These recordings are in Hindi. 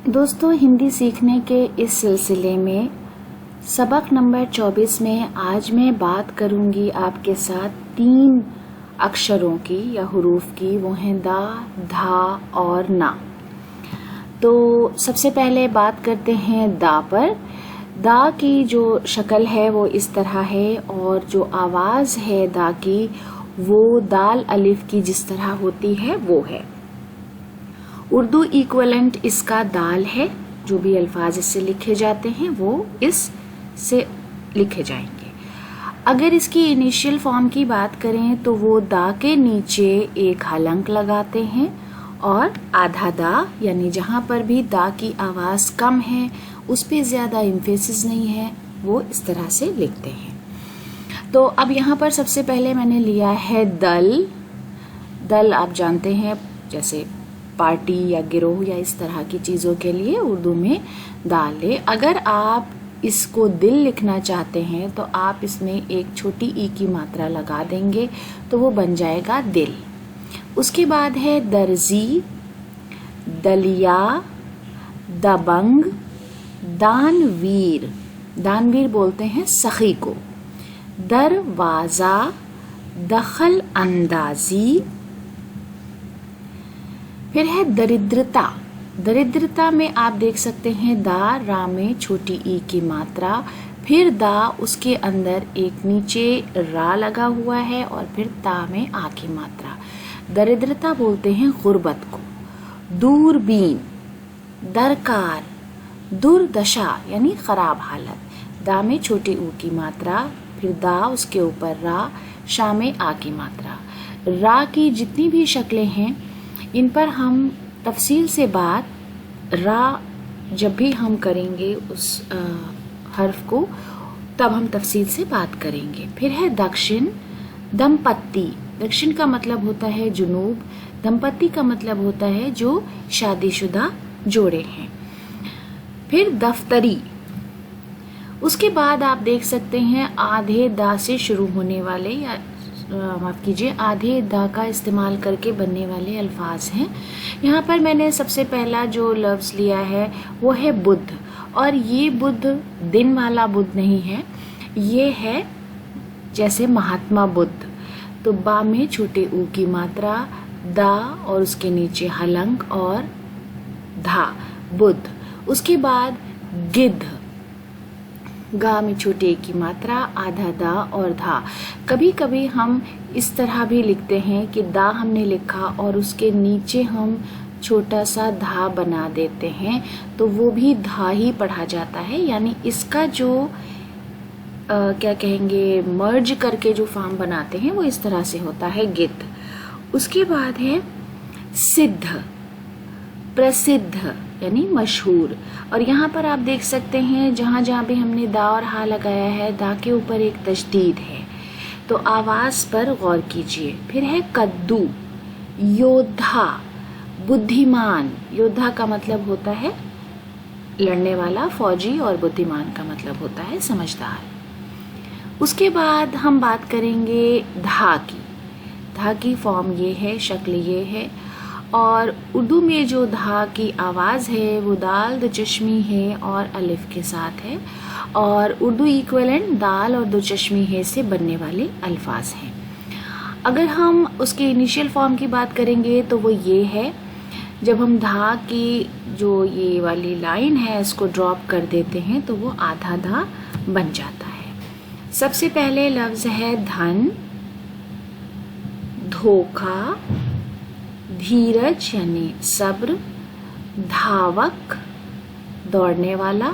दोस्तों, हिंदी सीखने के इस सिलसिले में सबक नंबर 24 में आज मैं बात करूंगी आपके साथ 3 अक्षरों की या हुरूफ की। वो हैं दा, धा और ना। तो सबसे पहले बात करते हैं दा पर। दा की जो शक्ल है वो इस तरह है और जो आवाज़ है दा की वो दाल अलिफ की जिस तरह होती है वो है। उर्दू इक्वलेंट इसका दाल है। जो भी अल्फाज इससे लिखे जाते हैं वो इस से लिखे जाएंगे। अगर इसकी इनिशियल फॉर्म की बात करें तो वो दा के नीचे एक हलंक लगाते हैं और आधा दा, यानी जहां पर भी दा की आवाज़ कम है उस पे ज़्यादा एम्फेसिस नहीं है, वो इस तरह से लिखते हैं। तो अब यहाँ पर सबसे पहले मैंने लिया है दल। दल आप जानते हैं जैसे पार्टी या गिरोह या इस तरह की चीज़ों के लिए उर्दू में दाल है। अगर आप इसको दिल लिखना चाहते हैं तो आप इसमें एक छोटी ई की मात्रा लगा देंगे तो वो बन जाएगा दिल। उसके बाद है दर्जी, दलिया, दबंग, दानवीर। दानवीर बोलते हैं सखी को। दरवाज़ा, दखल अंदाजी। फिर है दरिद्रता। दरिद्रता में आप देख सकते हैं दा, रा में छोटी ई की मात्रा, फिर दा, उसके अंदर एक नीचे रा लगा हुआ है और फिर ता में आ की मात्रा। दरिद्रता बोलते हैं गुर्बत को। दूरबीन, दरकार, दुर्दशा यानी खराब हालत। दा में छोटी ऊ की मात्रा, फिर दा, उसके ऊपर रा, शा में आ की मात्रा। रा की जितनी भी शक्लें हैं इन पर हम तफसील से बात रा जब भी हम करेंगे उस हर्फ को तब हम तफसील से बात करेंगे। फिर है दक्षिण, दंपत्ति। दक्षिण का मतलब होता है जुनूब, दंपत्ति का मतलब होता है जो शादीशुदा जोड़े हैं। फिर दफ्तरी। उसके बाद आप देख सकते हैं आधे दा से शुरू होने वाले या माफ़ कीजिए आधे दा का इस्तेमाल करके बनने वाले अल्फाज हैं। यहाँ पर मैंने सबसे पहला जो लफ्ज़ लिया है वो है बुद्ध, और ये बुद्ध दिन वाला बुद्ध नहीं है, ये है जैसे महात्मा बुद्ध। तो बा में छोटे ऊ की मात्रा, दा और उसके नीचे हलंक और धा, बुद्ध। उसके बाद गिद्ध, गा में छोटे की मात्रा, आधा दा और धा। कभी कभी हम इस तरह भी लिखते हैं कि दा हमने लिखा और उसके नीचे हम छोटा सा धा बना देते हैं तो वो भी धा ही पढ़ा जाता है, यानी इसका जो क्या कहेंगे मर्ज करके जो फॉर्म बनाते हैं वो इस तरह से होता है गिद्ध। उसके बाद है सिद्ध, प्रसिद्ध यानी मशहूर। और यहाँ पर आप देख सकते हैं जहाँ जहाँ भी हमने दा और हा लगाया है दा के ऊपर एक तशदीद है, तो आवाज़ पर गौर कीजिए। फिर है कद्दू, योद्धा, बुद्धिमान। योद्धा का मतलब होता है लड़ने वाला, फौजी, और बुद्धिमान का मतलब होता है समझदार। उसके बाद हम बात करेंगे धा की। धा की फॉर्म ये है, शक्ल ये है, और उर्दू में जो धा की आवाज़ है वो दाल दो चश्मी है और अलिफ के साथ है, और उर्दू इक्वलेंट दाल और दो चश्मी है से बनने वाले अल्फाज हैं। अगर हम उसके इनिशियल फॉर्म की बात करेंगे तो वो ये है, जब हम धा की जो ये वाली लाइन है इसको ड्रॉप कर देते हैं तो वो आधा धा बन जाता है। सबसे पहले लफ्ज़ है धन, धोखा, धीरज यानी सब्र, धावक दौड़ने वाला,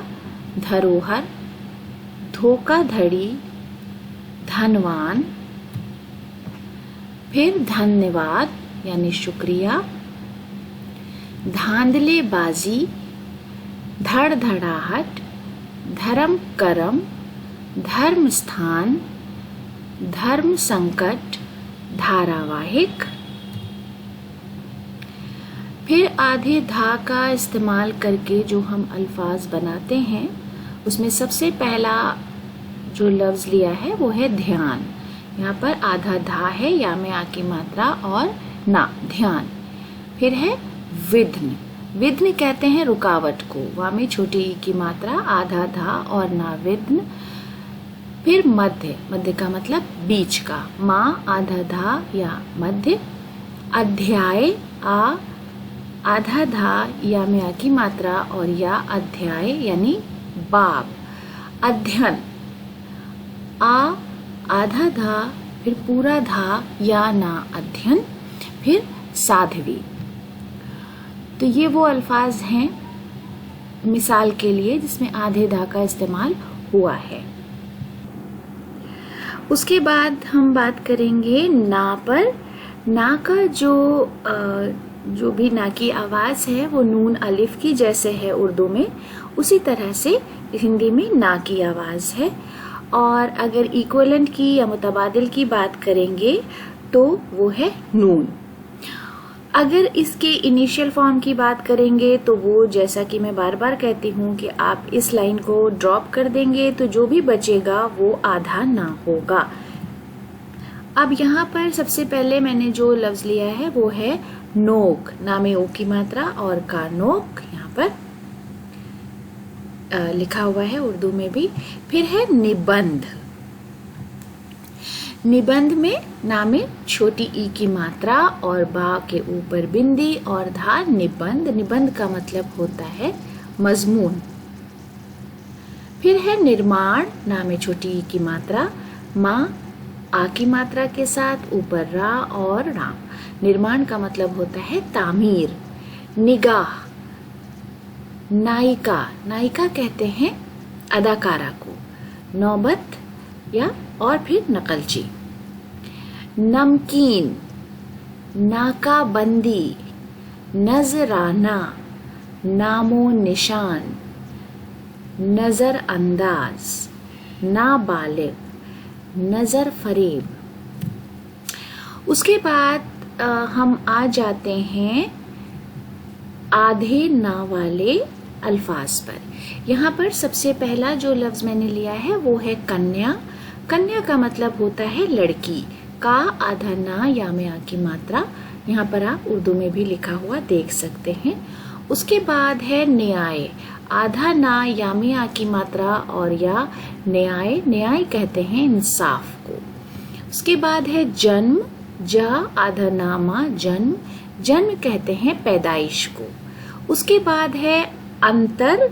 धरोहर, धोखाधड़ी, धनवान। फिर धन्यवाद यानी शुक्रिया, धांधलेबाजी, धड़धड़ाहट, धर्म करम, धर्म स्थान, धर्म संकट, धारावाहिक। फिर आधे धा का इस्तेमाल करके जो हम अल्फाज बनाते हैं उसमें सबसे पहला जो लफ्ज़ लिया है वो है ध्यान। यहाँ पर आधा धा है, या में आ की मात्रा और ना, ध्यान। फिर है विघ्न, विघ्न कहते हैं रुकावट को। वा में छोटी ई की मात्रा, आधा धा और ना विघ्न। फिर मध्य, मध्य का मतलब बीच का, माँ आधा धा या मध्य। अध्याय, आ आधा धा या में आ की मात्रा और या अध्याय यानी बाब। अध्ययन, आ आधा धा फिर पूरा धा या ना अध्ययन। फिर साध्वी। तो ये वो अल्फाज हैं मिसाल के लिए जिसमें आधे धा का इस्तेमाल हुआ है। उसके बाद हम बात करेंगे ना पर। ना का जो भी ना की आवाज है वो नून अलिफ की जैसे है उर्दू में, उसी तरह से हिंदी में ना की आवाज है। और अगर इक्विवेलेंट की या मुतबादिल की बात करेंगे तो वो है नून। अगर इसके इनिशियल फॉर्म की बात करेंगे तो वो, जैसा कि मैं बार बार कहती हूँ कि आप इस लाइन को ड्रॉप कर देंगे तो जो भी बचेगा वो आधा ना होगा। अब यहाँ पर सबसे पहले मैंने जो लफ्ज लिया है वो है नोक। ना में ओ की मात्रा और का नोक यहाँ पर लिखा हुआ है उर्दू में भी। फिर है निबंध। निबंध में ना में छोटी ई की मात्रा और बा के ऊपर बिंदी और धा निबंध। निबंध का मतलब होता है मजमून। फिर है निर्माण। ना में छोटी ई की मात्रा, माँ आ की मात्रा के साथ ऊपर रा और राम। निर्माण का मतलब होता है तामीर। निगाह। नायिका, नायिका कहते हैं अदाकारा को। नौबत या और फिर नकलची। नमकीन, नाकाबंदी, नजराना, नामो निशान, नजर अंदाज, नाबालिग, नजर फरेब। उसके बाद हम आ जाते हैं आधे ना वाले अल्फाज पर। यहाँ पर सबसे पहला जो लफ्ज मैंने लिया है वो है कन्या। कन्या का मतलब होता है लड़की। का आधा ना या में आ की मात्रा, यहाँ पर आप उर्दू में भी लिखा हुआ देख सकते हैं। उसके बाद है न्याय। आधा ना या में आ की मात्रा और या न्याय। न्याय कहते हैं इंसाफ को। उसके बाद है जन्म। जा आधा नामा जन्म। जन्म कहते हैं पैदाइश को। उसके बाद है अंतर।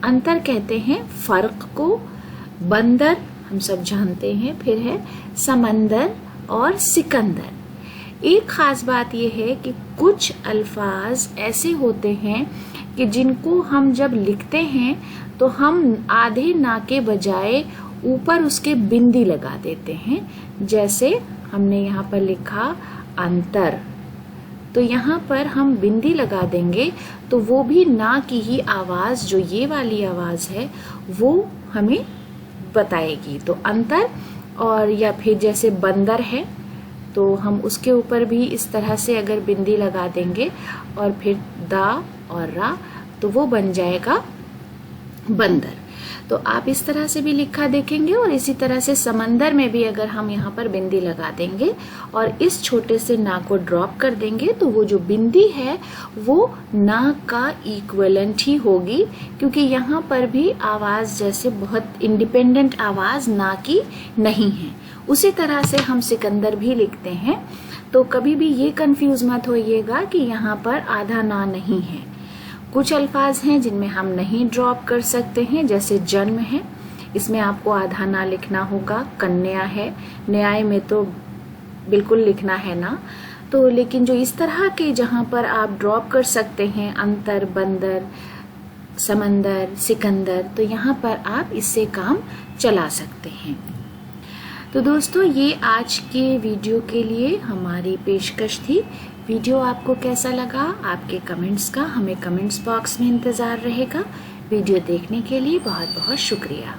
अंतर कहते हैं फर्क को। बंदर हम सब जानते हैं। फिर है समंदर और सिकंदर। एक खास बात यह है कि कुछ अल्फाज ऐसे होते हैं कि जिनको हम जब लिखते हैं तो हम आधे ना के बजाय ऊपर उसके बिंदी लगा देते हैं। जैसे हमने यहाँ पर लिखा अंतर, तो यहाँ पर हम बिंदी लगा देंगे तो वो भी ना की ही आवाज, जो ये वाली आवाज है, वो हमें बताएगी। तो अंतर। और या फिर जैसे बंदर है तो हम उसके ऊपर भी इस तरह से अगर बिंदी लगा देंगे और फिर दा और रा तो वो बन जाएगा बंदर। तो आप इस तरह से भी लिखा देखेंगे। और इसी तरह से समंदर में भी अगर हम यहाँ पर बिंदी लगा देंगे और इस छोटे से ना को ड्रॉप कर देंगे तो वो जो बिंदी है वो ना का इक्विवेलेंट ही होगी, क्योंकि यहाँ पर भी आवाज जैसे बहुत इंडिपेंडेंट आवाज ना की नहीं है। उसी तरह से हम सिकंदर भी लिखते हैं। तो कभी भी ये कंफ्यूज मत होइएगा कि यहाँ पर आधा ना नहीं है। कुछ अल्फाज हैं जिनमें हम नहीं ड्रॉप कर सकते हैं, जैसे जन्म है, इसमें आपको आधा ना लिखना होगा। कन्या है, न्याय में तो बिल्कुल लिखना है ना। तो लेकिन जो इस तरह के जहां पर आप ड्रॉप कर सकते हैं, अंतर, बंदर, समंदर, सिकंदर, तो यहाँ पर आप इससे काम चला सकते हैं। तो दोस्तों, ये आज के वीडियो के लिए हमारी पेशकश थी। वीडियो आपको कैसा लगा, आपके कमेंट्स का हमें कमेंट्स बॉक्स में इंतज़ार रहेगा। वीडियो देखने के लिए बहुत बहुत शुक्रिया।